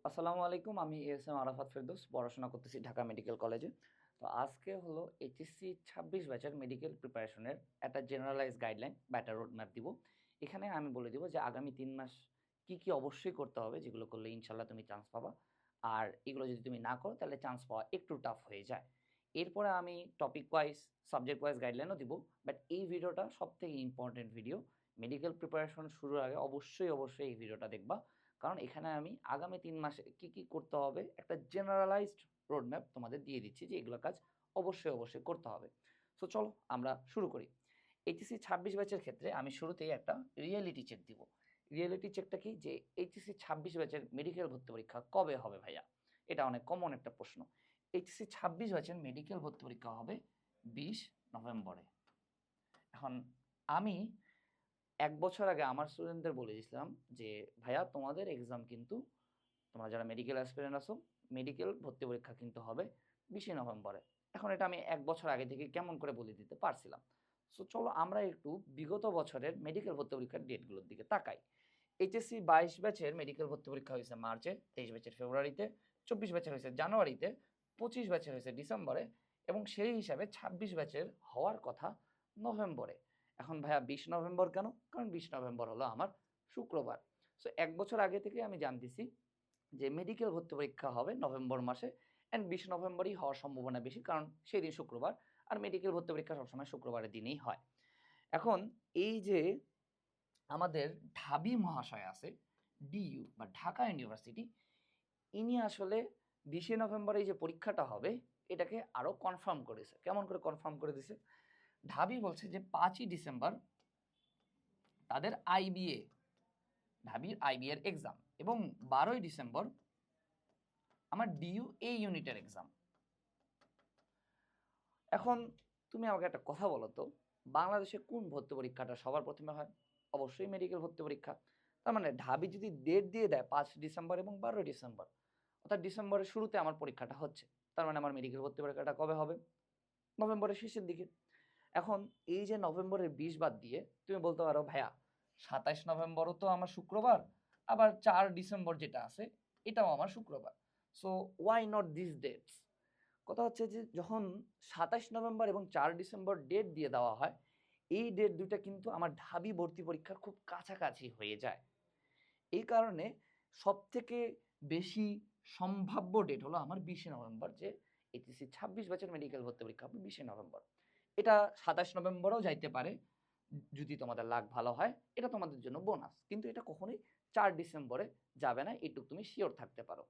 আসসালামু আলাইকুম। আমি এএসএম আরাফাত ফেরদৌস, পড়াশোনা করতেছি ঢাকা মেডিকেল কলেজে। তো আজকে হলো এইচএসসি 26 ব্যাচের মেডিকেল প্রিপারেশনের একটা জেনারেলাইজ গাইডলাইন বা একটা রোড ম্যাপ দিব। এখানে আমি বলে দিব যে আগামী 3 মাস কি অবশ্যই করতে হবে, যেগুলো করলে ইনশাল্লাহ তুমি চান্স পাবা। আর এগুলো যদি তুমি না করো তাহলে চান্স পাওয়া একটু টাফ হয়ে যায়। এরপরে আমি টপিক ওয়াইজ, সাবজেক্ট ওয়াইজ গাইডলাইনও দিব। বাট এই ভিডিওটা সবথেকে ইম্পর্টেন্ট ভিডিও। মেডিকেল প্রিপারেশন শুরুর আগে অবশ্যই এই ভিডিওটা দেখবা। কারণ এখানে আমি আগামী ৩ মাসে কি করতে হবে একটা জেনারেলাইজড রোডম্যাপ তোমাদের দিয়ে দিচ্ছি যে এগুলো কাজ অবশ্যই করতে হবে। সো চলো আমরা শুরু করি। এইচএসসি 26 ব্যাচের ক্ষেত্রে আমি শুরুতেই একটা রিয়েলিটি চেক দিব। রিয়েলিটি চেকটা কি, যে এইচএসসি 26 ব্যাচের মেডিকেল ভর্তি পরীক্ষা কবে হবে ভাইয়া? এটা অনেক কমন একটা প্রশ্ন। এইচএসসি 26 ব্যাচের মেডিকেল ভর্তি পরীক্ষা হবে 20 নভেম্বরে। এখন আমি ১ বছর আগে আমার স্টুডেন্টদের বলে দিয়েছিলাম যে ভাইয়া তোমাদের এক্সাম কিন্তু, তোমরা যারা মেডিকেল অ্যাসপিরেন্ট আছো, মেডিকেল ভর্তি পরীক্ষা কিন্তু হবে 20 নভেম্বরে। এখন এটা আমি ১ বছর আগে থেকে কেমন করে বলে দিতে পারছিলাম? সো চলো আমরা একটু বিগত বছরের মেডিকেল ভর্তি পরীক্ষার ডেটগুলোর দিকে তাকাই। এইচএসসি 22 ব্যাচের মেডিকেল ভর্তি পরীক্ষা হয়েছে মার্চে, 23 ব্যাচের ফেব্রুয়ারিতে, 24 ব্যাচের হয়েছে জানুয়ারিতে, 25 ব্যাচের হয়েছে ডিসেম্বরে, এবং সেই হিসাবে 26 ব্যাচের হওয়ার কথা নভেম্বরে। এখন ভাইয়া 20 নভেম্বর কেন? কারণ 20 নভেম্বর হলো আমার শুক্রবার। সো ১ বছর আগে থেকে আমি জানতেছি যে মেডিকেল ভর্তি পরীক্ষা হবে নভেম্বর মাসে, অ্যান্ড 20 নভেম্বরই হওয়ার সম্ভাবনা বেশি, কারণ সেই দিন শুক্রবার। আর মেডিকেল ভর্তি পরীক্ষা সবসময় শুক্রবারের দিনেই হয়। এখন এই যে আমাদের ঢাবি মহাশয় আছে, ডিইউ বা ঢাকা ইউনিভার্সিটি, ইনি আসলে 20 নভেম্বরে এই যে পরীক্ষাটা হবে এটাকে আরও কনফার্ম করেছে। কেমন করে কনফার্ম করে দিছে? ঢাবি বলছে যে 5ই ডিসেম্বর তাদের আইবিএ, ঢাবির আইবিএর এক্সাম, এবং 12ই ডিসেম্বর আমার ডিইউ এই ইউনিটের এক্সাম। এখন তুমি আমাকে একটা কথা বলো তো, বাংলাদেশে কোন ভর্তি পরীক্ষাটা সবার প্রথমে হয়? অবশ্যই মেডিকেল ভর্তি পরীক্ষা। তার মানে ঢাবি যদি ডেট দিয়ে দেয় 5 ডিসেম্বর এবং 12 ডিসেম্বর, অর্থাৎ ডিসেম্বরের শুরুতে আমার পরীক্ষাটা হচ্ছে, তার মানে আমার মেডিকেল ভর্তি পরীক্ষাটা কবে হবে? নভেম্বরের শেষের দিকে। এখন এই যে নভেম্বরের 20 বাদ দিয়ে তুমি বলতে পারো ভাইয়া 27 নভেম্বরও তো আমার শুক্রবার, আবার 4 ডিসেম্বর যেটা আছে এটাও আমার শুক্রবার। So why not this dates? কথা হচ্ছে যে যখন 27 নভেম্বর এবং 4 ডিসেম্বর ডেট দিয়ে দেওয়া হয়, এই ডেট দুটা কিন্তু আমার ঢাবি ভর্তি পরীক্ষার খুব কাছাকাছি হয়ে যায়। এই কারণে সবথেকে বেশি সম্ভাব্য ডেট হলো আমার 20 নভেম্বর, যে এইচএসসি 26 ব্যাচের মেডিকেল ভর্তি পরীক্ষা হবে 20 নভেম্বর। এটা 27 নভেম্বরেও যাইতে পারে যদি তোমাদের লাক ভালো হয়, এটা তোমাদের জন্য বোনাস। কিন্তু এটা কখনোই 4 ডিসেম্বরে যাবে না, এটুকু তুমি শিওর থাকতে পারো।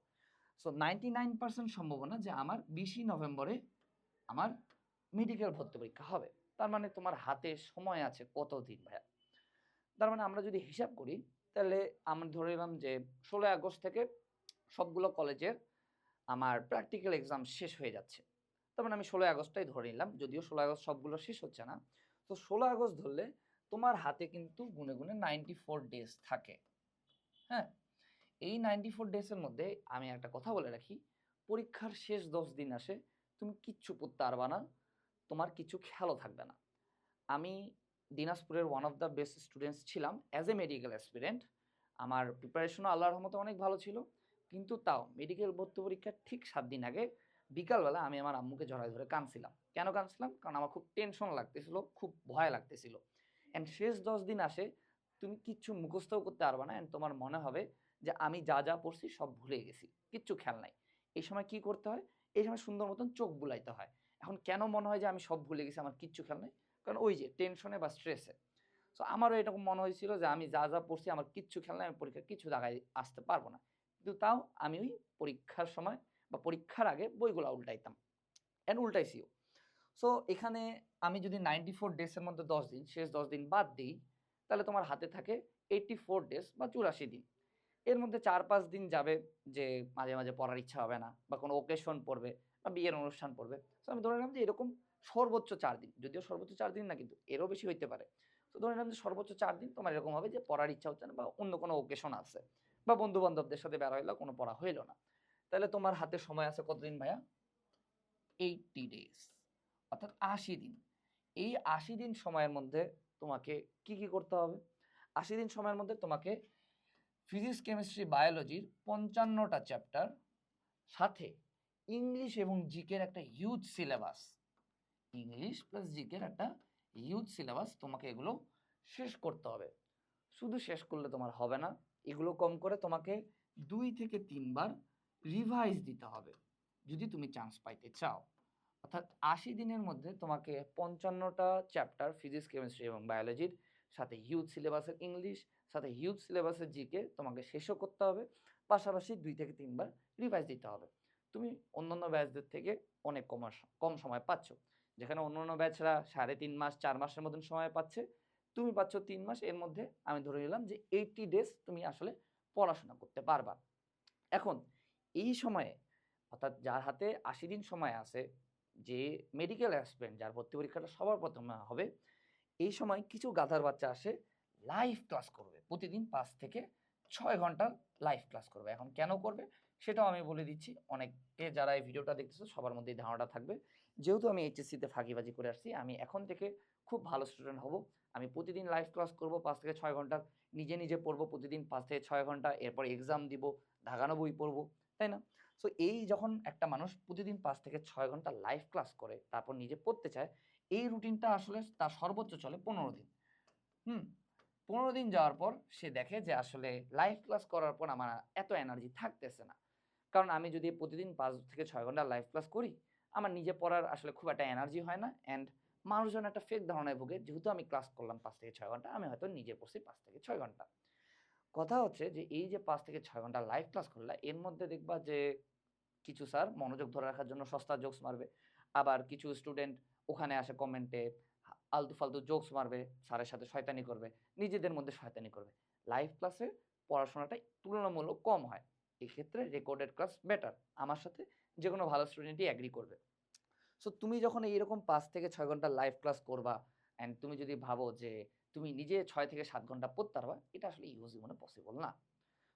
সো 99% সম্ভাবনা যে আমার 20 নভেম্বরে আমার মেডিকেল ভর্তি পরীক্ষা হবে। তার মানে তোমার হাতে সময় আছে কতদিন ভাইয়া? তার মানে আমরা যদি হিসাব করি তাহলে আমরা ধরে নিলাম যে 16 আগস্ট থেকে সবগুলো কলেজের আমার প্র্যাকটিক্যাল এক্সাম শেষ হয়ে যাচ্ছে। তার মানে আমি 16 আগস্টটাই ধরে নিলাম, যদিও 16 আগস্ট সবগুলো শেষ হচ্ছে না। তো 16 আগস্ট ধরলে তোমার হাতে কিন্তু গুনে 94 ডেজ থাকে। হ্যাঁ, এই 94 ডেজের মধ্যে আমি একটা কথা বলে রাখি, পরীক্ষার শেষ 10 দিন আসে, তুমি কিচ্ছু পড়তে পারবা না, তোমার কিছু খেয়ালও থাকবে না। আমি দিনাজপুরের one of the best students ছিলাম অ্যাজ এ মেডিকেল অ্যাসপিরেন্ট। আমার প্রিপারেশনও আল্লাহর রহমতে অনেক ভালো ছিল। কিন্তু তাও মেডিকেল ভর্তি পরীক্ষার ঠিক 7 দিন আগে বিকালবেলা আমি আমার আম্মুকে জড়ায় ধরে কাঁদছিলাম। কেন কাঁদছিলাম? কারণ আমার খুব টেনশন লাগতেছিল, খুব ভয় লাগতেছিল। অ্যান্ড শেষ 10 দিন আসে, তুমি কিচ্ছু মুখস্থও করতে পারবা না, অ্যান্ড তোমার মনে হবে যে আমি যা পড়ছি সব ভুলে গেছি, কিচ্ছু খেয়াল নাই। এই সময় কি করতে হয়? এই সময় সুন্দর মতন চোখ বুলাইতে হয়। এখন কেন মনে হয় যে আমি সব ভুলে গেছি, আমার কিচ্ছু খেয়াল নাই? কারণ ওই যে টেনশনে বা স্ট্রেসে। সো আমারও এরকম মনে হয়েছিল যে আমি যা পড়ছি আমার কিচ্ছু খেয়াল নাই, আমি পরীক্ষার কিছু জায়গায় আসতে পারবো না। কিন্তু তাও আমি ওই পরীক্ষার সময় বা পরীক্ষার আগে বইগুলো উল্টাইতাম, অ্যান্ড উল্টাইছিও। সো এখানে আমি যদি 94 ডেজের মধ্যে 10 দিন, শেষ 10 দিন বাদ দিই, তাহলে তোমার হাতে থাকে 84 ডেজ বা 84 দিন। এর মধ্যে 4-5 দিন যাবে যে মাঝে পড়ার ইচ্ছা হবে না, বা কোনো ওকেশন পড়বে, বা বিয়ের অনুষ্ঠান পড়বে। সো আমি ধরে নিলাম যে এরকম সর্বোচ্চ 4 দিন, যদিও সর্বোচ্চ 4 দিন না, কিন্তু এরও বেশি হইতে পারে। তো ধরে নিলাম যে সর্বোচ্চ 4 দিন তোমার এরকম হবে যে পড়ার ইচ্ছা হচ্ছে না, বা অন্য কোনো ওকেশন আছে, বা বন্ধু-বান্ধবদের সাথে বের হইলা, কোনো পড়া হইল না। তাহলে তোমার হাতে সময় আছে কতদিন ভাইয়া? 80 ডেজ, অর্থাৎ 80 দিন। এই 80 দিন সময়ের মধ্যে তোমাকে কি করতে হবে? 80 দিন সময়ের মধ্যে তোমাকে ফিজিক্স কেমিস্ট্রি বায়োলজির 55টা চ্যাপ্টার, সাথে ইংলিশ এবং জিকের একটা হিউজ সিলেবাস। ইংলিশ প্লাস জিকের একটা হিউজ সিলেবাস, তোমাকে এগুলো শেষ করতে হবে। শুধু শেষ করলে তোমার হবে না, এগুলো কম করে তোমাকে 2 থেকে 3 বার রিভাইজ দিতে হবে যদি তুমি চান্স পাইতে চাও। অর্থাৎ 80 দিনের মধ্যে তোমাকে 55টা চ্যাপ্টার ফিজিক্স কেমিস্ট্রি এবং বায়োলজির, সাথে হিউজ সিলেবাসের ইংলিশ, সাথে হিউজ সিলেবাসের জিকে তোমাকে শেষও করতে হবে, পাশাপাশি 2 থেকে 3 বার রিভাইজ দিতে হবে। তুমি অন্যান্য ব্যাচদের থেকে অনেক কম সময় পাচ্ছ। যেখানে অন্যান্য ব্যাচরা 3.5 মাস 4 মাসের মতন সময় পাচ্ছে, তুমি পাচ্ছ 3 মাস। এর মধ্যে আমি ধরে নিলাম যে 80 ডেজ তুমি আসলে পড়াশোনা করতে পারবা। এখন এই সময়ে, অর্থাৎ যার হাতে 80 দিন সময় আছে, যে মেডিকেল অ্যাসপিরেন্ট, যার ভর্তি পরীক্ষাটা সবার প্রথমে হবে, এই সময় কিছু গাধার বাচ্চা আসে লাইভ ক্লাস করবে, প্রতিদিন 5 থেকে 6 ঘন্টা লাইভ ক্লাস করবে। এখন কেন করবে সেটাও আমি বলে দিচ্ছি, অনেকে যারা এই ভিডিওটা দেখতেছো সবার মধ্যে এই ধারণাটা থাকবে। যেহেতু আমি এইচএসসিতে ফাঁকিবাজি করে আসছি, আমি এখন থেকে খুব ভালো স্টুডেন্ট হব, আমি প্রতিদিন লাইভ ক্লাস করব 5 থেকে 6 ঘন্টার, নিজে নিজে পড়বো প্রতিদিন 5 থেকে 6 ঘন্টা, এরপর এক্সাম দিব, দাগানো বই পড়বো, তাই না? সো এই যখন একটা মানুষ প্রতিদিন 5 থেকে 6 ঘন্টা লাইভ ক্লাস করে, তারপর নিজে পড়তে চায়, এই রুটিনটা আসলে তার সর্বোচ্চ চলে 15 দিন। 15 দিন যাওয়ার পর সে দেখে যে আসলে লাইভ ক্লাস করার পর আমার এত এনার্জি থাকতেছে না। কারণ আমি যদি প্রতিদিন 5 থেকে 6 ঘন্টা লাইভ ক্লাস করি, আমার নিজে পড়ার আসলে খুব একটা এনার্জি হয় না, অ্যান্ড মানুষজন একটা ফেক ধারণায় ভোগে, যেহেতু আমি ক্লাস করলাম 5 থেকে 6 ঘন্টা, আমি হয়তো নিজে পড়ছি 5 থেকে 6 ঘন্টা। কথা হচ্ছে যে এই যে 5 থেকে 6 ঘন্টা লাইভ ক্লাস করলা, এর মধ্যে দেখবা যে কিছু স্যার মনোযোগ ধরে রাখার জন্য সস্তা জোকস মারবে, আবার কিছু স্টুডেন্ট ওখানে আসে কমেন্টে আলতু ফালতু জোকস মারবে, স্যারের সাথে শয়তানি করবে, নিজেদের মধ্যে শয়তানি করবে। লাইভ ক্লাসে পড়াশোনাটা তুলনামূলক কম হয়, এক্ষেত্রে রেকর্ডেড ক্লাস বেটার। আমার সাথে যে কোনো ভালো স্টুডেন্টই অ্যাগ্রি করবে। সো তুমি যখন এইরকম 5 থেকে 6 ঘন্টা লাইভ ক্লাস করবা, অ্যান্ড তুমি যদি ভাবো যে তুমি নিজে 6 থেকে 7 ঘন্টা পড়তে পারবা, এটা আসলে ইউ জীবনে পসিবল না।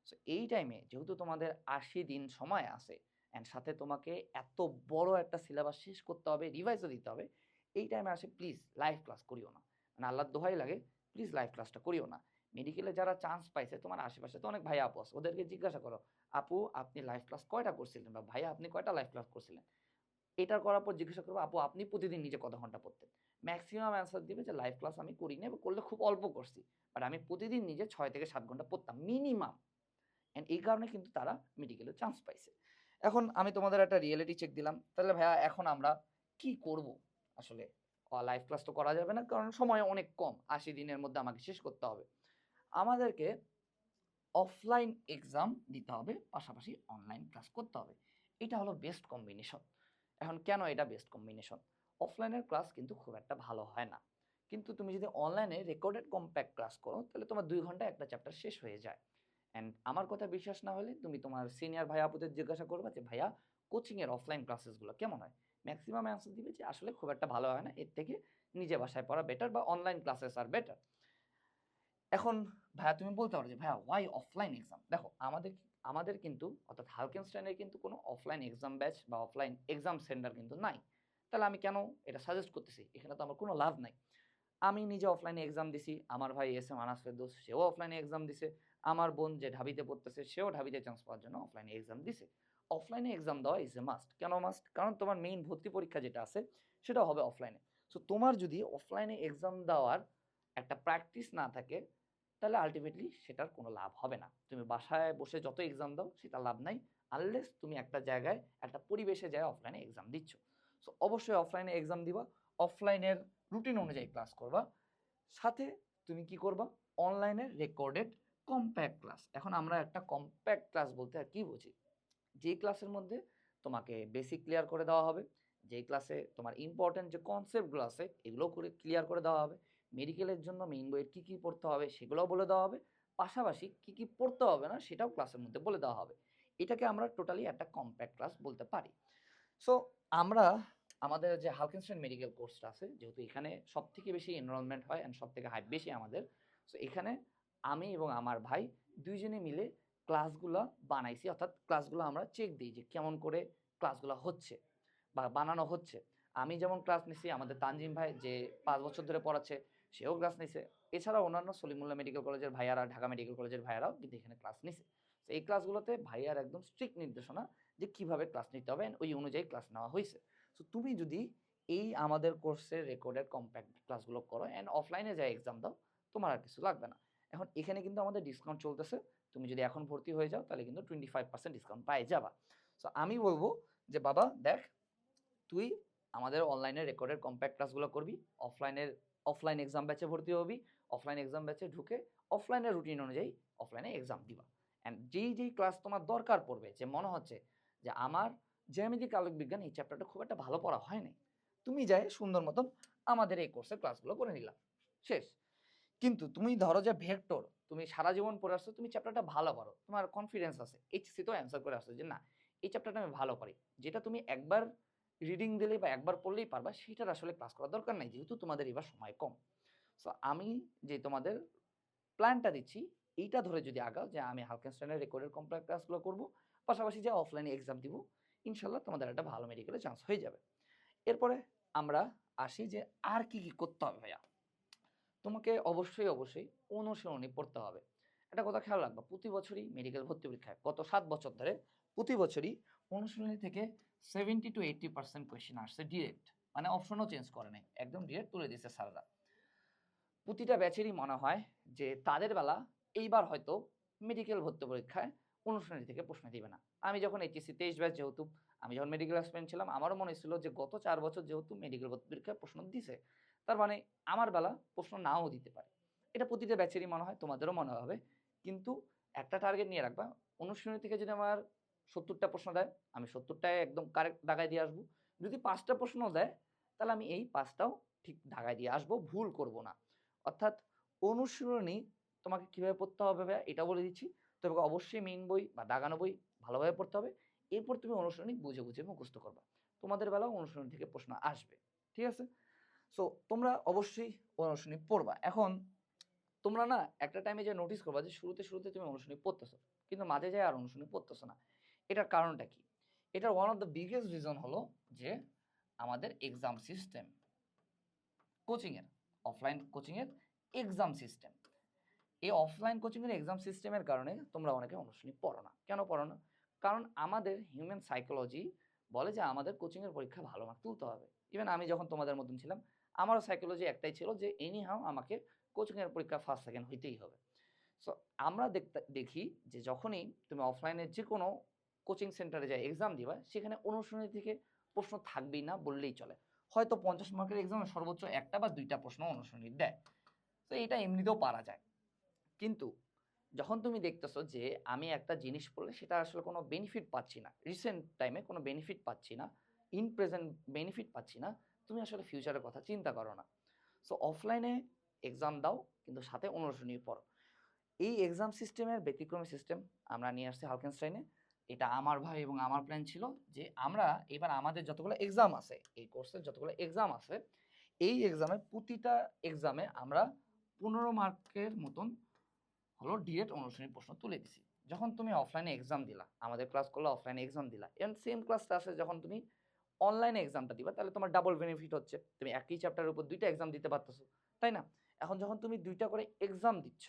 সো এই টাইমে যেহেতু তোমাদের 80 দিন সময় আছে, অ্যান্ড সাথে তোমাকে এত বড় একটা সিলেবাস শেষ করতে হবে, রিভাইজও দিতে হবে, এই টাইমে আসে প্লিজ লাইভ ক্লাস করিও না। মানে আল্লাহর দোহাই লাগে, প্লিজ লাইভ ক্লাসটা করিও না। মেডিকেলে যারা চান্স পাইছে, তোমার আশেপাশে তো অনেক ভাই আপু আছে, ওদেরকে জিজ্ঞাসা করো, আপু আপনি লাইভ ক্লাস কয়টা করছিলেন, বা ভাইয়া আপনি কয়টা লাইভ ক্লাস করছিলেন। এটা করার পর জিজ্ঞাসা করবো, আপু আপনি প্রতিদিন নিজে কত ঘন্টা পড়তেন। ম্যাক্সিমাম অ্যান্সার দিবে যে লাইভ ক্লাস আমি করি না, বা করলে খুব অল্প করছি, বাট আমি প্রতিদিন নিজে 6 থেকে 7 ঘন্টা পড়তাম মিনিমাম। অ্যান্ড এই কারণে কিন্তু তারা মেডিকেলে চান্স পাইছে। এখন আমি তোমাদের একটা রিয়েলিটি চেক দিলাম, তাহলে ভাইয়া এখন আমরা কি করব? আসলে লাইভ ক্লাস তো করা যাবে না, কারণ সময় অনেক কম, 80 দিনের মধ্যে আমাকে শেষ করতে হবে। আমাদেরকে অফলাইন এক্সাম দিতে হবে, পাশাপাশি অনলাইন ক্লাস করতে হবে। এটা হলো বেস্ট কম্বিনেশন। এখন কেন এটা বেস্ট কম্বিনেশন? অফলাইনের ক্লাস কিন্তু খুব একটা ভালো হয় না, কিন্তু তুমি যদি অনলাইনে রেকর্ডেড কম্প্যাক্ট ক্লাস করো, তাহলে তোমার 2 ঘন্টায় একটা চ্যাপ্টার শেষ হয়ে যায়। অ্যান্ড আমার কথা বিশ্বাস না হলে তুমি তোমার সিনিয়র ভাই আপুদের জিজ্ঞাসা করবা যে ভাইয়া কোচিংয়ের অফলাইন ক্লাসেসগুলো কেমন হয়, ম্যাক্সিমাম অ্যান্সার দিবে যে আসলে খুব একটা ভালো হয় না, এর থেকে নিজে বাসায় পড়া বেটার, বা অনলাইন ক্লাসেস আর বেটার। এখন ভাইয়া তুমি বলতে পারো যে ভাইয়া ওয়াই অফলাইন এক্সাম? দেখো আমাদের আমাদের কিন্তু, অর্থাৎ হালকেনস্টাইনের কিন্তু কোনো অফলাইন এক্সাম ব্যাচ বা অফলাইন এক্সাম সেন্টার কিন্তু নাই। তাহলে আমি কেন এটা সাজেস্ট করতেছি? এখানে তো আমার কোনো লাভ নাই। আমি নিজে অফলাইনে এক্সাম দিছি, আমার ভাই এস এম আনাস ফেরদৌস সেও অফলাইনে এক্সাম দিছে, আমার বোন যে ঢাবিতে পড়তেছে সেও ঢাবিতে চান্স পাওয়ার জন্য অফলাইনে এক্সাম দিছে। অফলাইনে এক্সাম দেওয়া ইজ এ মাস্ট। কেন মাস্ট? কারণ তোমার মেইন ভর্তি পরীক্ষা যেটা আছে সেটা হবে অফলাইনে। সো তোমার যদি অফলাইনে এক্সাম দেওয়ার একটা প্র্যাকটিস না থাকে, তাহলে আলটিমেটলি সেটার কোনো লাভ হবে না। তুমি বাসায় বসে যত এক্সাম দাও সেটা লাভ নাই, আনলেস তুমি একটা জায়গায় একটা পরিবেশে যায় অফলাইনে এক্সাম দিচ্ছ। সো অবশ্যই অফলাইনে এক্সাম দিবা, অফলাইনের রুটিন অনুযায়ী ক্লাস করবা, সাথে তুমি কি করবা? অনলাইনে রেকর্ডেড কম্প্যাক্ট ক্লাস। এখন আমরা একটা কম্প্যাক্ট ক্লাস বলতে আর কি বুঝি? যে ক্লাসের মধ্যে তোমাকে বেসিক ক্লিয়ার করে দেওয়া হবে, যে ক্লাসে তোমার ইম্পর্টেন্ট যে কনসেপ্টগুলো আছে এগুলো করে ক্লিয়ার করে দেওয়া হবে, মেডিকেলের জন্য মেইন বইয়ের কী কী পড়তে হবে সেগুলোও বলে দেওয়া হবে, পাশাপাশি কী কী পড়তে হবে না সেটাও ক্লাসের মধ্যে বলে দেওয়া হবে। এটাকে আমরা টোটালি একটা কম্প্যাক্ট ক্লাস বলতে পারি। সো আমরা আমাদের যে হালকেনস্টাইন মেডিকেল কোর্সটা আছে, যেহেতু এখানে সবথেকে বেশি এনরোলমেন্ট হয় অ্যান্ড সবথেকে হাইপ বেশি আমাদের, সো এখানে আমি এবং আমার ভাই দুইজনে মিলে ক্লাসগুলো বানাইছি, অর্থাৎ ক্লাসগুলো আমরা চেক দিই যে কেমন করে ক্লাসগুলো হচ্ছে বা বানানো হচ্ছে। আমি যেমন ক্লাস নিছি, আমাদের তানজিম ভাই যে 5 বছর ধরে পড়াচ্ছে সেও ক্লাস নিছে, এছাড়া অন্যান্য সলিমুল্লাহ মেডিকেল কলেজের ভাইয়ারা, ঢাকা মেডিকেল কলেজের ভাইয়ারাও কিন্তু এখানে ক্লাস নিছে। তো এই ক্লাসগুলোতে ভাইয়ার একদম স্ট্রিক্ট নির্দেশনা যে কিভাবে ক্লাস নিতে হবে, and ওই অনুযায়ী ক্লাস নেওয়া হয়েছে। সো তুমি যদি এই আমাদের কোর্সের রেকর্ডেড কম্প্যাক্ট ক্লাসগুলো করো অ্যান্ড অফলাইনে যাই এক্সাম দাও, তোমার আর কিছু লাগবে না। এখন এখানে কিন্তু আমাদের ডিসকাউন্ট চলতেছে। তুমি যদি এখন ভর্তি হয়ে যাও তাহলে কিন্তু 25% ডিসকাউন্ট পাই যাবা। সো আমি বলবো যে বাবা দেখ, তুই আমাদের অনলাইনে রেকর্ডেড কম্প্যাক্ট ক্লাসগুলো করবি, অফলাইন এক্সাম ব্যাচে ভর্তি হবি, অফলাইন এক্সাম ব্যাচে ঢুকে অফলাইনের রুটিন অনুযায়ী অফলাইনে এক্সাম দিবা। অ্যান্ড যেই ক্লাস তোমার দরকার পড়বে, যে মনে হচ্ছে যে আমার জ্যামিতিক আলোক বিজ্ঞান এই চ্যাপ্টারটা খুব একটা ভালো পড়া হয় নাই, তুমি যাই সুন্দর মতন আমাদের এই কোর্সের ক্লাসগুলো করে নিলা, শেষ। কিন্তু তুমি ধরো যে ভেক্টর তুমি সারা জীবন পড়ে আসছো, তুমি চ্যাপ্টারটা ভালো পারো, তোমার কনফিডেন্স আছে, এইচএসসি তো অ্যান্সার করে আসছো যে না এই চ্যাপ্টারটা আমি ভালো পারি, যেটা তুমি একবার রিডিং দিলেই বা একবার পড়লেই পারবা, সেটার আসলে ক্লাস করার দরকার নাই, যেহেতু তোমাদের এবার সময় কম। সো আমি যে তোমাদের প্ল্যানটা দিচ্ছি, এইটা ধরে যদি আগাও যে আমি হালকেনস্টাইনের রেকর্ডের কম্প্যাক্ট ক্লাসগুলো করবো, পাশাপাশি যে অফলাইনে এক্সাম দিব, ইনশাল্লাহ তোমাদের একটা ভালো মেডিকেলে চান্স হয়ে যাবে। এরপরে আমরা আসি যে আর কি কি করতে হবে ভাইয়া। তোমাকে অবশ্যই অনুশীলনী পড়তে হবে। একটা কথা খেয়াল রাখবা, প্রতি বছরই মেডিকেল ভর্তি পরীক্ষায় গত 7 বছর ধরে প্রতি বছরই অনুশীলনী থেকে 70-80% কোয়েশ্চেন আসছে ডিরেক্ট, মানে অপশনও চেঞ্জ করে নাই, একদম ডিরেক্ট তুলে দিয়েছে স্যাররা। প্রতিটা ব্যাচেরই মনে হয় যে তাদের বেলা এইবার হয়তো মেডিকেল ভর্তি পরীক্ষায় অনুশীলনী থেকে প্রশ্ন দিবে না। আমি যখন এইচএসসি 23 ব্যাচ, যেহেতু আমি যখন মেডিকেল অ্যাসপিরেন্ট ছিলাম, আমারও মনে ছিল যে গত 4 বছর যেহেতু মেডিকেল ভর্তি পরীক্ষায় প্রশ্ন দিছে, তার মানে আমার বেলা প্রশ্ন নাও দিতে পারে। এটা প্রতিটা ব্যাচেরই মনে হয়, তোমাদেরও মনে হবে। কিন্তু একটা টার্গেট নিয়ে রাখবা, অনুশীলনী থেকে যদি আমার 70টা প্রশ্ন দেয়, আমি 70টায় একদম কারেক্ট দাগায় দিয়ে আসবো। যদি 5টা প্রশ্ন দেয়, তাহলে আমি এই 5টাও ঠিক দাগায় দিয়ে আসবো, ভুল করব না। অর্থাৎ অনুশীলনী তোমাকে কিভাবে পড়তে হবে ভাইয়া এটা বলে দিচ্ছি। তোমাকে অবশ্যই মেইন বই বা দাগানো বই ভালোভাবে পড়তে হবে। এরপর তুমি অনুশীলনী বুঝে মুখস্থ করবা। তোমাদের বেলাও অনুশীলনী থেকে প্রশ্ন আসবে। ঠিক আছে? সো তোমরা অবশ্যই অনুশীলনী পড়বা। এখন তোমরা না একটা টাইমে যে নোটিস করবা যে শুরুতে তুমি অনুশীলনী পড়তেছো, কিন্তু মাঝে যেয়ে আর অনুশীলনী পড়তেছো না। এটার কারণটা কি? এটার one of the biggest reason হলো যে আমাদের এক্সাম সিস্টেম, কোচিংয়ের, অফলাইন কোচিংয়ের এক্সাম সিস্টেম। এই অফলাইন কোচিংয়ের এক্সাম সিস্টেমের কারণে তোমরা অনেকে অনুশীলনী পড়ো না। কেন পড়ো না? কারণ আমাদের হিউম্যান সাইকোলজি বলে যে আমাদের কোচিংয়ের পরীক্ষায় ভালো মার্ক তুলতে হবে। ইভেন আমি যখন তোমাদের মতন ছিলাম, আমারও সাইকোলজি একটাই ছিল যে এনিহাউ আমাকে কোচিংয়ের পরীক্ষা ফার্স্ট সেকেন্ড হইতেই হবে। সো আমরা দেখি যে যখনই তুমি অফলাইনের যে কোনো কোচিং সেন্টারে যাই এক্সাম দিবা, সেখানে অনুশীলনী থেকে প্রশ্ন থাকবেই না বললেই চলে। হয়তো 50 মার্কের এক্সামে সর্বোচ্চ 1টা বা 2টা প্রশ্ন অনুশীলনী দেয়। তো এটা এমনিতেও পারা যায়। কিন্তু যখন তুমি দেখতেছো যে আমি একটা জিনিস পড়লে সেটা আসলে কোনো বেনিফিট পাচ্ছি না, রিসেন্ট টাইমে কোনো বেনিফিট পাচ্ছি না, ইন প্রেজেন্ট বেনিফিট পাচ্ছি না, তুমি আসলে ফিউচারের কথা চিন্তা করো না। সো অফলাইনে এক্সাম দাও, কিন্তু সাথে অনুশীলনী পড়ো। এই এক্সাম সিস্টেমের ব্যতিক্রমী সিস্টেম আমরা নিয়ে আসছি হালকেনস্টাইনে। এটা আমার ভাই এবং আমার প্ল্যান ছিল যে আমরা এবার আমাদের যতগুলো এক্সাম আছে, এই কোর্সের যতগুলো এক্সাম আছে, এই এক্সামে প্রতিটা এক্সামে আমরা 15 মার্কের মতন হলো ডিরেক্ট অনুশীলনী প্রশ্ন তুলে দিছি। যখন তুমি অফলাইনে এক্সাম দিলা, আমাদের ক্লাস করলে অফলাইনে এক্সাম দিলা, এবং সেম ক্লাসটা আসে যখন তুমি অনলাইনে এক্সামটা দিবা, তাহলে তোমার ডাবল বেনিফিট হচ্ছে, তুমি একই চ্যাপ্টারের উপর 2টা এক্সাম দিতে পারতেছো, তাই না? এখন যখন তুমি 2টা করে এক্সাম দিচ্ছ,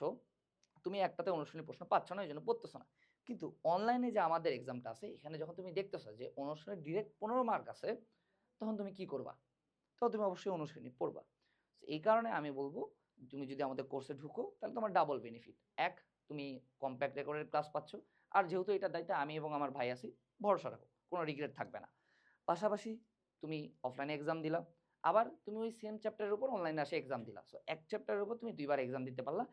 তুমি একটাতে অনুশীলনী প্রশ্ন পাচ্ছ না, এই জন্য পড়তেছো না। কিন্তু অনলাইনে যে আমাদের এক্সামটা আছে, এখানে যখন তুমি দেখতেছো যে অনুশীলনী ডিরেক্ট 15 মার্ক আছে, তখন তুমি কি করবা? তখন তুমি অবশ্যই অনুশীলনী পড়বা। এই কারণে আমি বলবো, তুমি যদি আমাদের কোর্সে ঢুকো তাহলে তোমার ডাবল বেনিফিট। এক, তুমি কম্প্যাক্ট রেকর্ডের ক্লাস পাচ্ছ, আর যেহেতু এটার দায়িত্বে আমি এবং আমার ভাই আছি, ভরসা রাখো, কোনো রিগ্রেট থাকবে না। পাশাপাশি তুমি অফলাইনে এক্সাম দিলা, আবার তুমি ওই সেম চ্যাপ্টারের উপর অনলাইনে আসে এক্সাম দিলা। সো এক চ্যাপ্টারের উপর তুমি 2বার এক্সাম দিতে পারলা।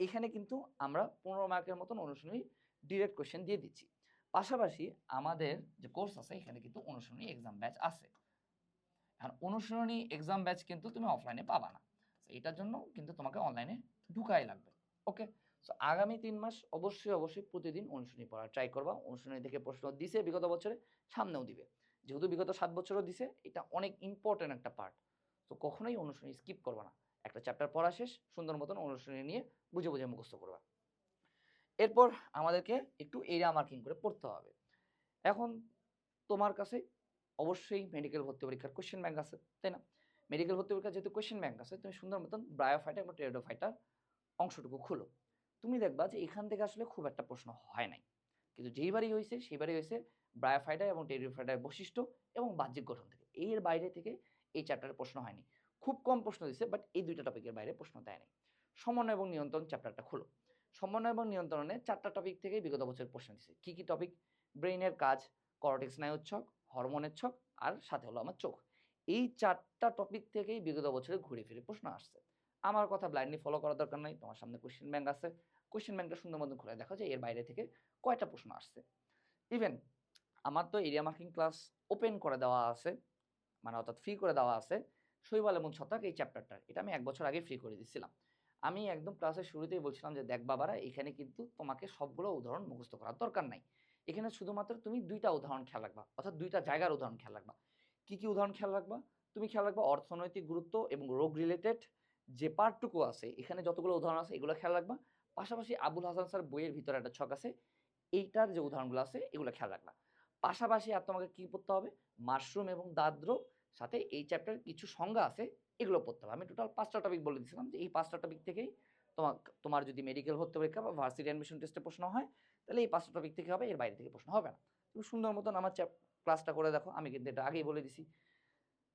এখানে কিন্তু আমরা 15 মার্কের মতন অনুশীলনী ডিরেক্ট কোয়েশ্চেন দিয়ে দিচ্ছি। পাশাপাশি আমাদের যে কোর্স আছে, এখানে কিন্তু অনুশীলনী এক্সাম ব্যাচ আছে। আর অনুশীলনী এক্সাম ব্যাচ কিন্তু তুমি অফলাইনে পাবা না, এটার জন্য কিন্তু তোমাকে অনলাইনে ঢুকাই লাগবে। ওকে? সো আগামী 3 মাস অবশ্যই প্রতিদিন অনুশীলনী পড়ার ট্রাই করবা। অনুশীলনী থেকে প্রশ্ন দিছে বিগত বছরে, সামনেও দিবে। যেহেতু বিগত 7 বছরও দিছে, এটা অনেক ইম্পর্টেন্ট একটা পার্ট। তো কখনোই অনুশীলনী স্কিপ করবা না। একটা চ্যাপ্টার পড়া শেষ, সুন্দর মতন অনুশীলনী নিয়ে বুঝে মুখস্থ করবা। এরপর আমাদেরকে একটু এরিয়া মার্কিং করে পড়তে হবে। এখন তোমার কাছে অবশ্যই মেডিকেল ভর্তি পরীক্ষার কোয়েশ্চেন ব্যাংক আছে, তাই না? মেডিকেল ভর্তি পরীক্ষার যেহেতু কোয়েশ্চেন ব্যাংক আছে, তুমি সুন্দর মতন ব্রায়োফাইটার এবং টেরিডোফাইটার অংশটুকু খুলো। তুমি দেখবা যে এখান থেকে আসলে খুব একটা প্রশ্ন হয় নাই, কিন্তু যেইবারই হয়েছে সেইবারই হয়েছে ব্রায়োফাইটা এবং টেরিডোফাইটার বৈশিষ্ট্য এবং বাহ্যিক গঠন থেকে। এর বাইরে থেকে এই চ্যাপ্টারে প্রশ্ন হয়নি। খুব কম প্রশ্ন দিছে, বাট এই দুইটা টপিকের বাইরে প্রশ্ন দেয় নাই। সমন্বয় এবং নিয়ন্ত্রণ চ্যাপ্টারটা খুলো। সমন্বয় এবং নিয়ন্ত্রণে 4টা টপিক থেকেই বিগত বছরের প্রশ্ন দিছে। কি কি টপিক? ব্রেইনের কাজ, কর্টেক্স স্নায়ুর ছক, হরমোনের ছক, আর সাথে হলো আমার চোখ। এই 4টা টপিক থেকেই বিগত বছরে ঘুরে ফিরে প্রশ্ন আসছে। আমার কথা ব্লাইন্ডলি ফলো করার দরকার নাই, তোমার সামনে কোশ্চেন ব্যাংক আছে, কোশ্চেন ব্যাংকটা সুন্দর মতন খুলে দেখো যে এর বাইরে থেকে কয়টা প্রশ্ন আসছে। ইভেন আমার তো এরিয়া মার্কিং ক্লাস ওপেন করে দেওয়া আছে, মানে অর্থাৎ ফ্রি করে দেওয়া আছে শৈবাল এবং ছত্রাক এই চ্যাপ্টারটার। এটা আমি 1 বছর আগে ফ্রি করে দিচ্ছিলাম। আমি একদম ক্লাসের শুরুতেই বলছিলাম যে দেখ বাবারা, এখানে কিন্তু তোমাকে সবগুলো উদাহরণ মুখস্থ করার দরকার নাই। এখানে শুধুমাত্র তুমি 2টা উদাহরণ খেয়াল রাখবা, অর্থাৎ 2টা জায়গার উদাহরণ খেয়াল রাখবা। কি কি উদাহরণ খেয়াল রাখবা? তুমি খেয়াল রাখবা অর্থনৈতিক গুরুত্ব এবং রোগ রিলেটেড যে পার্টটুকু আছে, এখানে যতগুলো উদাহরণ আছে এগুলো খেয়াল রাখবা। পাশাপাশি আবুল হাসান স্যার বইয়ের ভিতরে একটা ছক আছে, এইটার যে উদাহরণগুলো আছে এগুলো খেয়াল রাখবা। পাশাপাশি আর তোমাকে কি পড়তে হবে? মাশরুম এবং দাদ্র, সাথে এই চ্যাপ্টারের কিছু সংজ্ঞা আছে এগুলো পড়তে হবে। আমি টোটাল 5টা টপিক বলে দিয়েছিলাম যে এই 5টা টপিক থেকেই তোমার যদি মেডিকেল ভর্তি পরীক্ষা বা ভার্সিটি অ্যাডমিশন টেস্টে প্রশ্ন হয়, তাহলে এই 5টা টপিক থেকে হবে, এর বাইরে থেকে প্রশ্ন হবে না। তুমি সুন্দর মতন আমার ক্লাসটা করে দেখো, আমি কিন্তু এটা আগেই বলে দিছি।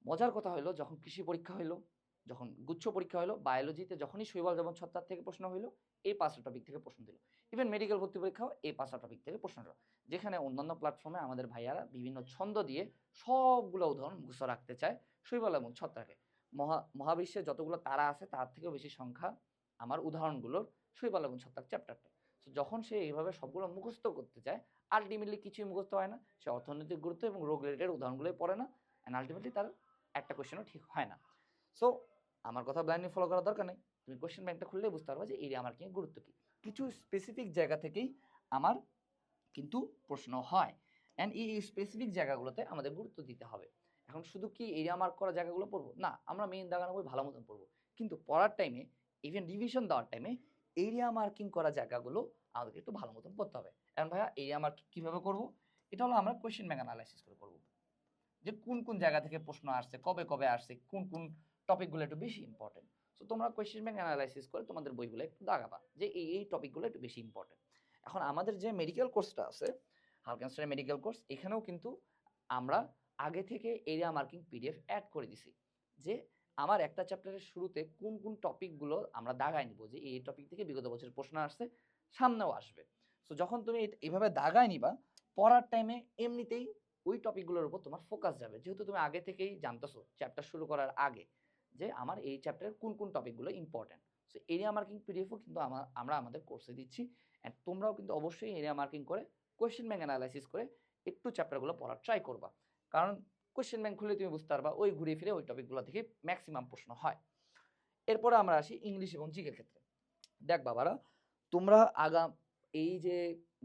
মজার কথা হলো, যখন কৃষি পরীক্ষা হইলো, যখন গুচ্ছ পরীক্ষা হলো, বায়োলজিতে যখনই শৈবাল যেমন ছত্রাক থেকে প্রশ্ন হইলো, এই 5টা টপিক থেকে প্রশ্ন দিল। ইভেন মেডিকেল ভর্তি পরীক্ষাও এই 5টা টপিক থেকে প্রশ্ন দিল। যেখানে অন্যান্য প্ল্যাটফর্মে আমাদের ভাইয়ারা বিভিন্ন ছন্দ দিয়ে সবগুলো উদাহরণ মুখস্থ রাখতে চায় শৈবাল এবং ছত্রাকে। মহাবিশ্বে যতগুলো তারা আছে তার থেকেও বেশি সংখ্যা আমার উদাহরণগুলোর শৈবাল এবং ছত্রাক চ্যাপ্টারটা। তো যখন সে এইভাবে সবগুলো মুখস্থ করতে চায়, আলটিমেটলি কিছুই মুখস্থ হয় না, সে অর্থনৈতিক গুরুত্ব এবং রোগ রিলেটেড উদাহরণগুলোই পড়ে না, অ্যান্ড আলটিমেটলি তার একটা কোয়েশ্চেনও ঠিক হয় না। সো আমার কথা ব্লাইন্ডলি ফলো করার দরকার নেই, তুমি কোয়েশ্চেন ব্যাংকটা খুললেই বুঝতে পারবা যে এরিয়া মার্কিং এর গুরুত্ব কী। কিছু স্পেসিফিক জায়গা থেকেই আমার কিন্তু প্রশ্ন হয়, অ্যান্ড এই স্পেসিফিক জায়গাগুলোতে আমাদের গুরুত্ব দিতে হবে। এখন শুধু কি এরিয়া মার্ক করা জায়গাগুলো পড়বো না, আমরা মেইন দাগানো বই ভালো মতন পড়বো, কিন্তু পড়ার টাইমে, ইভেন রিভিশন দেওয়ার টাইমে এরিয়া মার্কিং করা জায়গাগুলো আমাদেরকে একটু ভালো মতন পড়তে হবে। এখন ভাইয়া এরিয়া মার্কিং কীভাবে করবো? এটা হলো আমরা কোয়েশ্চেন ব্যাংক অ্যানালাইসিস করে করবো, যে কোন কোন জায়গা থেকে প্রশ্ন আসছে, কবে কবে আসছে, কোন কোন টপিকগুলো একটু বেশি ইম্পর্টেন্ট। সো তোমরা কোয়েশ্চেন ব্যাংক অ্যানালাইসিস করে তোমাদের বইগুলো একটু দাগাবা যে এই টপিকগুলো একটু বেশি ইম্পর্টেন্ট। এখন আমাদের যে মেডিকেল কোর্সটা আছে, হালকেনস্টাইন মেডিকেল কোর্স, এখানেও কিন্তু আমরা আগে থেকে এরিয়া মার্কিং পিডিএফ অ্যাড করে দিছি, যে আমার একটা চ্যাপ্টারের শুরুতে কোন কোন টপিকগুলো আমরা দাগায় নিব, যে এই টপিক থেকে বিগত বছরের প্রশ্ন আসছে, সামনেও আসবে। সো যখন তুমি এইভাবে দাগায় নিবা, পড়ার টাইমে এমনিতেই ওই টপিকগুলোর উপর তোমার ফোকাস যাবে, যেহেতু তুমি আগে থেকেই জানতেছো চ্যাপ্টার শুরু করার আগে যে আমার এই চ্যাপ্টারের কোন কোন টপিকগুলো ইম্পর্টেন্ট। সো এরিয়া মার্কিং পিডিএফও কিন্তু আমরা আমাদের কোর্সে দিচ্ছি, অ্যান্ড তোমরাও কিন্তু অবশ্যই এরিয়া মার্কিং করে কোয়েশ্চেন ব্যাংক অ্যানালাইসিস করে একটু চ্যাপ্টারগুলো পড়ার ট্রাই করবা। কারণ কোয়েশ্চেন ব্যাংক খুলে তুমি বুঝতে পারবা ওই ঘুরে ফিরে ওই টপিকগুলো থেকে ম্যাক্সিমাম প্রশ্ন হয়। এরপরে আমরা আসি ইংলিশ এবং জিকের ক্ষেত্রে। দেখ বাবারা, তোমরা এই যে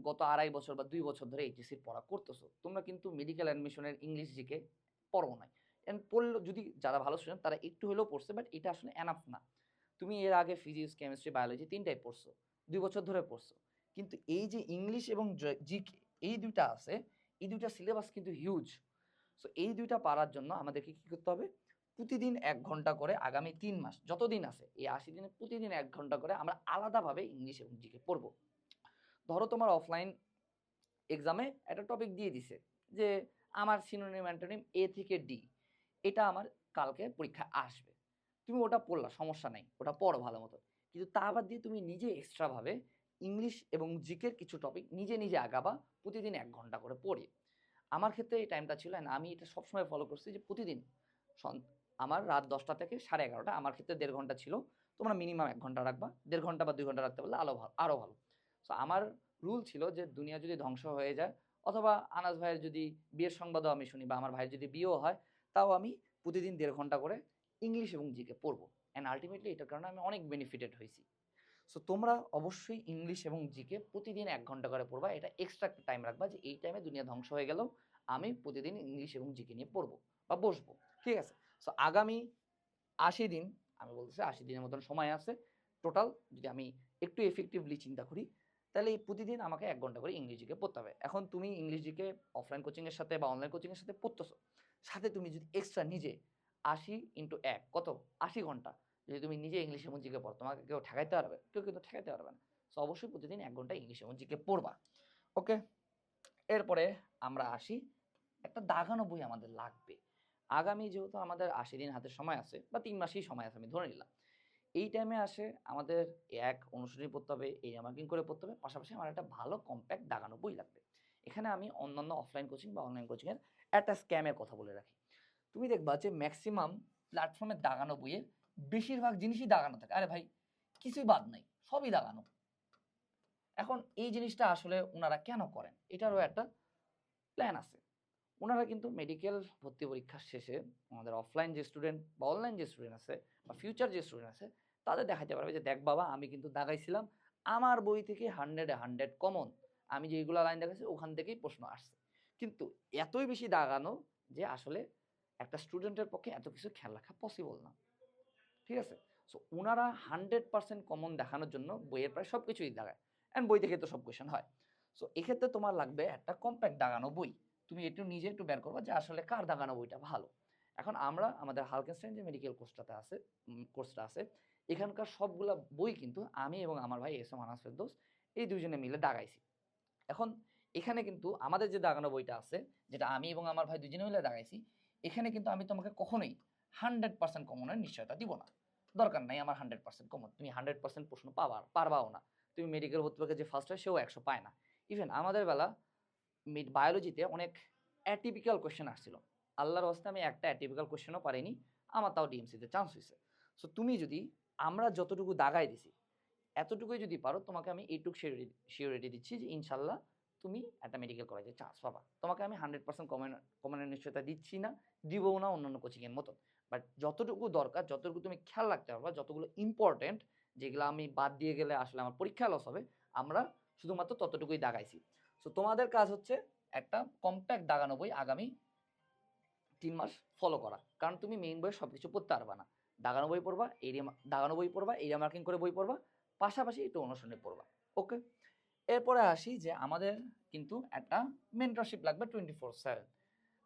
গত 2.5 বছর বা 2 বছর ধরে এইচএসসির পড়া করতেছো, তোমরা কিন্তু মেডিকেল অ্যাডমিশনের ইংলিশ জিকে পড়ো নাই। এন্ড পড়লো যদি যারা ভালো স্টুডেন্ট তারা একটু হলেও পড়ছে, বাট এটা আসলে এনাফ না। তুমি এর আগে ফিজিক্স, কেমিস্ট্রি, বায়োলজি 3টাই পড়ছো, 2 বছর ধরে পড়ছো। কিন্তু এই যে ইংলিশ এবং জিকে এই দুইটা আছে, এই দুইটা সিলেবাস কিন্তু হিউজ। সো এই দুইটা পারার জন্য আমাদেরকে কি করতে হবে? প্রতিদিন 1 ঘন্টা করে আগামী 3 মাস যতদিন আছে, এই 80 দিনে প্রতিদিন 1 ঘন্টা করে আমরা আলাদাভাবে ইংলিশ এবং জিকে পড়বো। ধরো তোমার অফলাইন এক্সামে একটা টপিক দিয়ে দিছে যে আমার সিনোনিম অ্যান্টোনিম এ থেকে ডি, এটা আমার কালকে পরীক্ষা আসবে। তুমি ওটা পড়লা, সমস্যা নাই, ওটা পড়ো ভালো মতো। কিন্তু তা বাদ দিয়ে তুমি নিজে এক্সট্রাভাবে ইংলিশ এবং জিকের কিছু টপিক নিজে নিজে আগাবা, প্রতিদিন 1 ঘন্টা করে পড়ে। আমার ক্ষেত্রে এই টাইমটা ছিল, না আমি এটা সবসময় ফলো করছি যে প্রতিদিন আমার রাত 10টা থেকে 11:30, আমার ক্ষেত্রে 1.5 ঘন্টা ছিল, তোমরা মিনিমাম 1 ঘন্টা রাখবা, 1.5 ঘন্টা বা 2 ঘন্টা রাখতে পারলে আরও ভালো। সো আমার রুল ছিল যে দুনিয়া যদি ধ্বংস হয়ে যায়, অথবা আনাস ভাইয়ের যদি বিয়ের সংবাদও আমি শুনি, বা আমার ভাইয়ের যদি বিয়েও হয়, তাও আমি প্রতিদিন 1.5 ঘন্টা করে ইংলিশ এবং জিকে পড়বো, অ্যান্ড আলটিমেটলি এটার কারণে আমি অনেক বেনিফিটেড হয়েছি। সো তোমরা অবশ্যই ইংলিশ এবং জিকে প্রতিদিন 1 ঘন্টা করে পড়বা, এটা এক্সট্রা একটা টাইম রাখবা যে এই টাইমে দুনিয়া ধ্বংস হয়ে গেলেও আমি প্রতিদিন ইংলিশ এবং জিকে নিয়ে পড়বো বা বসবো, ঠিক আছে? সো আগামী 80 দিন, আমি বলতেছি 80 দিনের মতন সময় আছে টোটাল, যদি আমি একটু এফেক্টিভলি চিন্তা করি, তাহলে এই প্রতিদিন আমাকে 1 ঘন্টা করে ইংলিশ জিকে পড়তে হবে। এখন তুমি ইংলিশ জিকে অফলাইন কোচিংয়ের সাথে বা অনলাইন কোচিংয়ের সাথে পড়তেছো, সাথে তুমি যদি এক্সট্রা নিজে 80 × 1 কত 80 ঘন্টা যদি তুমি নিজে ইংলিশ এবং জিকে পড়ো, তোমাকে কেউ ঠেকাইতে পারবে? কেউ কিন্তু ঠেকাইতে পারবে না। সো অবশ্যই প্রতিদিন 1 ঘন্টা ইংলিশ এবং জিকে পড়বা। ওকে? এরপরে আমরা আসি, একটা দাগানো বই আমাদের লাগবে। আগামী যেহেতু আমাদের ৮০ দিন হাতে সময় আছে বা ৩ মাসেই সময় আছে আমি ধরে নিলাম। এই টাইমে আসে আমাদের এক অনুশীলনী পড়তে হবে, এরিয়া মার্কিং করে পড়তে হবে। পাশাপাশি আমার একটা ভালো কম্প্যাক্ট দাগানো বই লাগবে। এখানে আমি অন্যান্য অফলাইন কোচিং বা অনলাইন কোচিংয়ের একটা স্ক্যামের কথা বলে রাখি। তুমি দেখবা যে ম্যাক্সিমাম প্ল্যাটফর্মে দাগানো বইয়ের বেশিরভাগ জিনিসই দাগানো থাকে। আরে ভাই, কিছুই বাদ নাই, সবই দাগানো। এখন এই জিনিসটা আসলে উনারা কেন করেন? এটারও একটা প্ল্যান আছে। উনারা কিন্তু মেডিকেল ভর্তি পরীক্ষার শেষে আমাদের অফলাইন যে স্টুডেন্ট বা অনলাইন যে স্টুডেন্ট আছে বা ফিউচার যে স্টুডেন্ট আছে, তাদের দেখাতে পারবে যে দেখ বাবা, আমি কিন্তু দাগাইছিলাম, আমার বই থেকে 100-এ 100 কমন। আমি যেগুলো লাইন দেখাচ্ছি ওখান থেকেই প্রশ্ন আসছে। কিন্তু এতই বেশি দাগানো যে আসলে একটা স্টুডেন্টের পক্ষে এত কিছু খেয়াল রাখা পসিবল না। ঠিক আছে? সো উনারা 100% কমন দেখানোর জন্য বইয়ের প্রায় সবকিছুই দাগায়। অ্যান্ড বই থেকে তো সব কোয়েশ্চেন হয়। সো এক্ষেত্রে তোমার লাগবে একটা কম্প্যাক্ট দাগানো বই। তুমি একটু নিজে একটু বের করবা যে আসলে কার দাগানো বইটা ভালো। এখন আমরা আমাদের হালকেনস্টাইন যে মেডিকেল কোর্সটা আছে, এখানকার সবগুলা বই কিন্তু আমি এবং আমার ভাই এস এম আনাস ফেরদৌস এই ২ জনে মিলে দাগাইছি। এখন এখানে কিন্তু আমাদের যে দাগানো বইটা আছে, যেটা আমি এবং আমার ভাই ২ জনে মিলে দাগাইছি, এখানে কিন্তু আমি তোমাকে কখনোই 100% কমনের নিশ্চয়তা দিব না। দরকার নাই আমার 100% কমন। তুমি 100% প্রশ্ন পারবাও না। তুমি মেডিকেল ভর্তি পরীক্ষায় যে ফার্স্ট হয় সেও ১০০ পায় না। ইভেন আমাদের বেলা বায়োলজিতে অনেক অ্যাটিপিক্যাল কোয়েশ্চেন আসছিল। আল্লাহর হস্তে আমি একটা অ্যাটিপিক্যাল কোয়েশ্চেনও পারিনি। আমার তাও ডিএমসিতে চান্স হইছে। সো তুমি যদি আমরা যতটুকু দাগায় দিছি এতটুকুই যদি পারো, তোমাকে আমি এইটুক সিওরিটি দিচ্ছি যে ইনশাল্লাহ তুমি একটা মেডিকেল কলেজে চান্স পাবা। তোমাকে আমি 100% কমনের নিশ্চয়তা দিচ্ছি না, দিবও না অন্যান্য কোচিংয়ের মতন। বাট যতটুকু দরকার, যতটুকু তুমি খেয়াল রাখতে পারবা, যতগুলো ইম্পর্টেন্ট, যেগুলো আমি বাদ দিয়ে গেলে আসলে আমার পরীক্ষা লস হবে, আমরা শুধুমাত্র ততটুকুই দাগাইছি। সো তোমাদের কাজ হচ্ছে একটা কম্প্যাক্ট দাগানো বই আগামী ৩ মাস ফলো করা। কারণ তুমি মেইন বইয়ে সবকিছু পড়তে পারবা না। দাগানো বই পড়বা, এরিয়া মার্কিং করে বই পড়বা, পাশাপাশি একটু অনুশীলনী পড়বা। ওকে? এরপরে আসি যে আমাদের কিন্তু একটা মেন্টরশিপ লাগবে 24/7।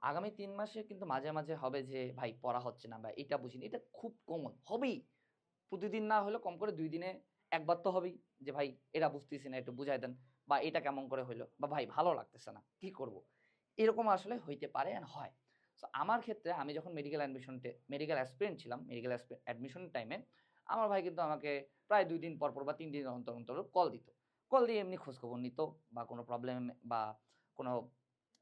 আগামী ৩ মাসে কিন্তু মাঝে, মাঝে হবে যে ভাই পড়া হচ্ছে না বা এটা বুঝিনি। এটা খুব কমন, হবেই। প্রতিদিন না হলেও কম করে ২ দিনে ১ বার তো হবেই যে ভাই এটা বুঝতেছি না, একটু বুঝায় দেন, বা এটা কেমন করে হইলো, বা ভাই ভালো লাগতেছে না, কি করব? এরকম আসলে হইতে পারে অ্যান্ড হয়। সো আমার ক্ষেত্রে আমি যখন মেডিকেল অ্যাসপিরেন্ট ছিলাম, অ্যাডমিশনের টাইমে আমার ভাই কিন্তু আমাকে প্রায় ২ দিন পর, পর বা ৩ দিন অন্তর, অন্তর কল দিত। কল দিয়ে এমনি খোঁজখবর নিত বা কোনো প্রবলেম বা কোনো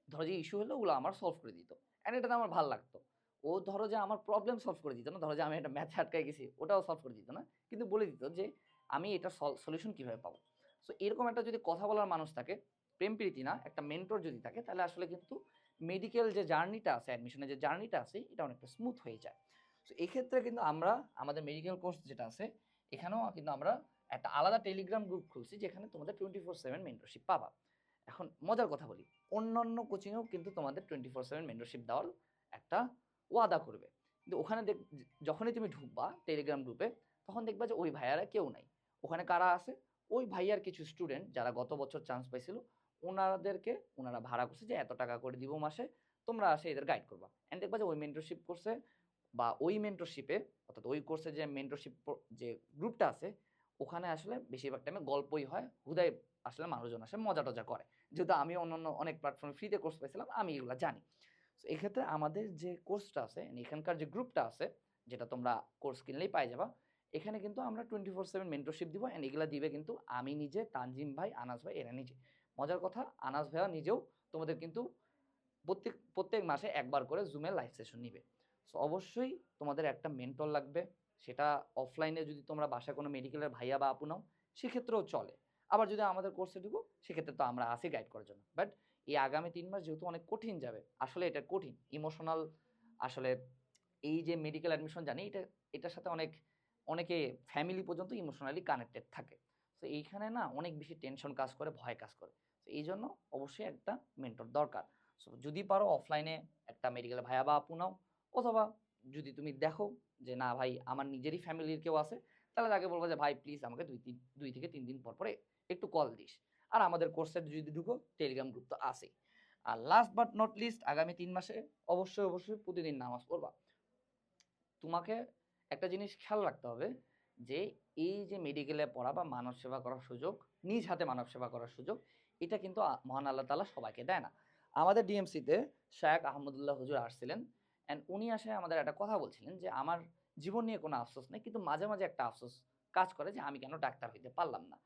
ধরো যে ইস্যু হলো ওগুলো আমার সলভ করে দিত। অ্যান্ড এটাতে আমার ভাল লাগতো। ও ধরো যে আমার প্রবলেম সলভ করে দিত না। ধরো যে আমি একটা ম্যাথে আটকায় গেছি, ওটাও সলভ করে দিত না। কিন্তু বলে দিত যে আমি এটার সলিউশন কিভাবে পাবো। সো এরকম একটা যদি কথা বলার মানুষ থাকে, প্রেম প্রীতি না, একটা মেন্টর যদি থাকে, তাহলে আসলে কিন্তু মেডিকেল যে জার্নিটা আছে, অ্যাডমিশনের যে জার্নিটা আছে, এটা অনেকটা স্মুথ হয়ে যায়। সো এক্ষেত্রে কিন্তু আমরা আমাদের মেডিকেল কোর্স যেটা আছে, এখানেও কিন্তু আমরা একটা আলাদা টেলিগ্রাম গ্রুপ খুলছি, যেখানে তোমাদের 24/7 মেন্টরশিপ পাবা। এখন মজার কথা বলি, অন্যান্য কোচিংয়েও কিন্তু তোমাদের 24/7 মেন্টরশিপ দেওয়ার একটা ওয়াদা করবে। কিন্তু ওখানে যখনই তুমি ঢুকবা টেলিগ্রাম গ্রুপে, তখন দেখবা যে ওই ভাইয়ারা কেউ নাই। ওখানে কারা আছে? ওই ভাইয়ার কিছু স্টুডেন্ট যারা গত বছর চান্স পাইছিল, ওনারা ভাড়া করছে যে এত টাকা করে দিব মাসে, তোমরা আসে এদের গাইড করবা। অ্যান্ড দেখবা যে ওই মেন্টরশিপ কোর্সে বা ওই মেন্টরশিপে, অর্থাৎ ওই কোর্সে যে মেন্টরশিপ যে গ্রুপটা আছে, ওখানে আসলে বেশিরভাগ টাইমে গল্পই হয়, হুদাই আসলে মানুষজন আসে মজা টজা করে। যেহেতু আমি অন্যান্য অনেক প্ল্যাটফর্মে ফ্রিতে কোর্স পাইছিলাম, আমি এগুলো জানি। সো এক্ষেত্রে আমাদের যে কোর্সটা আছে, এখানকার যে গ্রুপটা আছে, যেটা তোমরা কোর্স কিনলেই পাই যাবা, এখানে কিন্তু আমরা 24/7 মেন্টরশিপ দিব। অ্যান্ড এগুলা দিবে কিন্তু আমি নিজে, তানজিম ভাই, আনাস ভাই, এরা নিজে। মজার কথা, আনাস ভাইয়া নিজেও তোমাদের কিন্তু প্রত্যেক মাসে একবার করে জুমে লাইভ সেশন নিবে। সো অবশ্যই তোমাদের একটা মেন্টর লাগবে। সেটা অফলাইনে যদি তোমরা বাসায় কোনো মেডিকেলের ভাইয়া বা আপু নাও, সেক্ষেত্রেও চলে। আবার যদি আমাদের কোর্সে ঢুকো, সেক্ষেত্রে তো আমরা আছি গাইড করার জন্য। বাট এই আগামী ৩ মাস যেহেতু অনেক কঠিন যাবে, আসলে এটা কঠিন ইমোশনাল। আসলে এই যে মেডিকেল অ্যাডমিশন জানি, এটার সাথে অনেকে ফ্যামিলি পর্যন্ত ইমোশনালি কানেক্টেড থাকে। তো এইখানে না অনেক বেশি টেনশন কাজ করে, ভয় কাজ করে। তো এই জন্য অবশ্যই একটা মেন্টর দরকার। সো যদি পারো অফলাইনে একটা মেডিকেল ভাইয়া বা আপু নাও, অথবা যদি তুমি দেখো যে না ভাই আমার নিজেরই ফ্যামিলির কেউ আছে, তাহলে তাকে বলবো যে ভাই প্লিজ আমাকে ২ থেকে ৩ দিন পর পরে একটু কল দিস। আর আমাদের কোর্সে যদি ঢুকো, টেলিগ্রাম গ্রুপ তো আছেই। আর লাস্ট বাট নট লিস্ট, আগামী ৩ মাসে অবশ্যই প্রতিদিন নামাজ পড়বা। তোমাকে একটা জিনিস খেয়াল রাখতে হবে যে এই যে মেডিকেলে পড়া বা মানব সেবা করার সুযোগ, নিজ হাতে মানব সেবা করার সুযোগ, এটা কিন্তু মহান আল্লাহ তাআলা সবাইকে দেয় না। আমাদের ডিএমসিতে শায়েখ আহমদুল্লাহ হুজুর আসছিলেন অ্যান্ড উনি আসে আমাদের একটা কথা বলছিলেন যে আমার জীবন নিয়ে কোনো আফসোস নেই, কিন্তু মাঝে মাঝে একটা আফসোস কাজ করে যে আমি কেন ডাক্তার হইতে পারলাম না।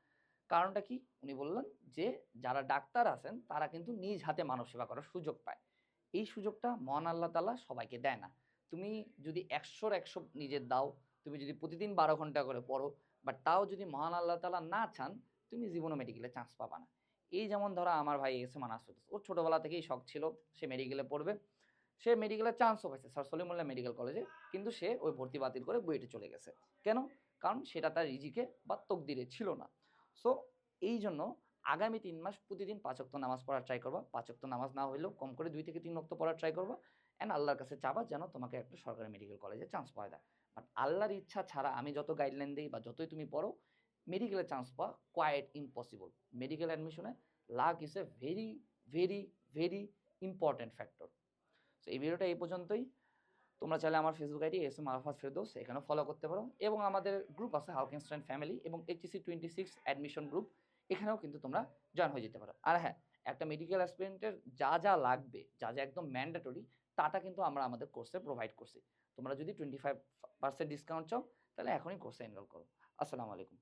কারণটা কি? উনি বললেন যে যারা ডাক্তার আছেন তারা কিন্তু নিজ হাতে মানব সেবা করার সুযোগ পায়। এই সুযোগটা মহান আল্লাহ তাআলা সবাইকে দেয় না। তুমি যদি ১০০ র ১০০ নিজের দাও, তুমি যদি প্রতিদিন ১২ ঘন্টা করে পড়ো, বাট তাও যদি মহান আল্লাহ তাআলা না চান, তুমি জীবনেও মেডিকেলে চান্স পাবা না। এই যেমন ধরো আমার ভাই এস এম আনাস ফেরদৌস। ওর ছোটবেলা থেকেই শখ ছিল সে মেডিকেলে পড়বে। সে মেডিকেলে চান্সও পাইছে স্যার সলিমুল্লাহ মেডিকেল কলেজে। কিন্তু সে ওই ভর্তি বাতিল করে বুয়েটে চলে গেছে। কেন? কারণ সেটা তার রিজিকে বা তকদিরে ছিল না। সো এইজন্য আগামী ৩ মাস প্রতিদিন ৫ ওয়াক্ত নামাজ পড়ার ট্রাই করবা। ৫ ওয়াক্ত নামাজ না হইলেও কম করে ২ থেকে ৩ ওয়াক্ত পড়ার ট্রাই করবা। অ্যান্ড আল্লাহর কাছে চাবা যেন তোমাকে একটা সরকারি মেডিকেল কলেজে চান্স পাওয়া যায়। বাট আল্লাহর ইচ্ছা ছাড়া আমি যত গাইডলাইন দেই বা যতই তুমি পড়ো, মেডিকেলে চান্স পাওয়া কোয়াইট ইম্পসিবল। মেডিকেল অ্যাডমিশনে luck is a very, very, very important factor. So এই ভিডিওটা এই পর্যন্তই। তোমরা চাইলে আমার Facebook ID S M Arafat Ferdous এখানেও ফলো করতে পারো এবং আমাদের গ্রুপ আছে হাউকিনস্টাইন ফ্যামিলি এবং এইচএসসি 26 অ্যাডমিশন গ্রুপ, এখানেও কিন্তু তোমরা জয়েন হয়ে যেতে পারো। আর হ্যাঁ, একটা মেডিকেল অ্যাসপিরেন্টের যা যা লাগবে, যা যা একদম ম্যান্ডেটরি, তাটা কিন্তু আমরা আমাদের কোর্সে প্রোভাইড করছি। তোমরা যদি 25% ডিসকাউন্ট চাও তাহলে এখনই কোর্সে এনরোল করো। আসসালামু আলাইকুম।